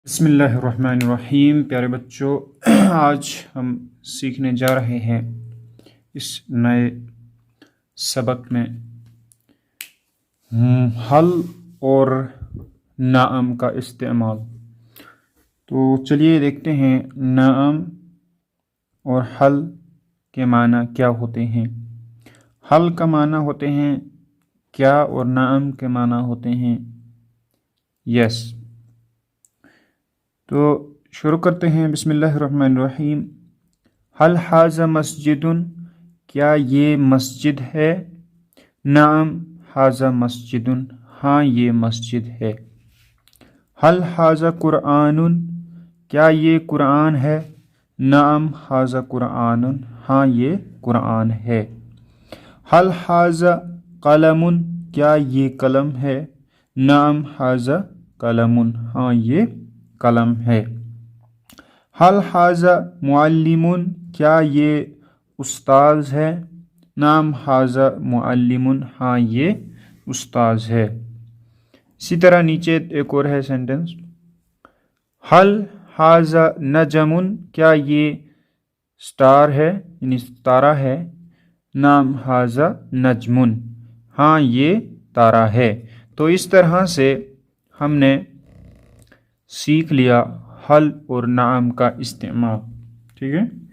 بسم اللہ الرحمن الرحیم۔ پیارے بچوں، آج ہم سیکھنے جا رہے ہیں اس نئے سبق میں حل اور نعم کا استعمال۔ تو چلیے دیکھتے ہیں نعم اور حل کے معنی کیا ہوتے ہیں۔ حل کا معنی ہوتے ہیں کیا اور نعم کے معنی ہوتے ہیں یس۔ تو شروع کرتے ہیں۔ بسم اللہ الرحمن الرحیم۔ حل ھذا مسجد، کیا یہ مسجد ہے؟ نعم ھذا مسجد، ہاں یہ مسجد ہے۔ حل ھذا قرآن، کیا یہ قرآن ہے؟ نعم ھذا قرآن، ہاں یہ قرآن ہے۔ حل ھذا قلم، کیا یہ قلم ہے؟ نعم ھذا قلم، ہاں یہ قلم ہے۔ حل ھذا معلم، کیا یہ استاذ ہے؟ نعم ھذا معلم، ہاں یہ استاذ ہے۔ اسی طرح نیچے ایک اور ہے سینٹنس، حل ھذا نجم، کیا یہ سٹار ہے یعنی تارہ ہے؟ نعم ھذا نجم، ہاں یہ تارہ ہے۔ تو اس طرح سے ہم نے سیکھ لیا حل اور نعم کا استعمال، ٹھیک ہے۔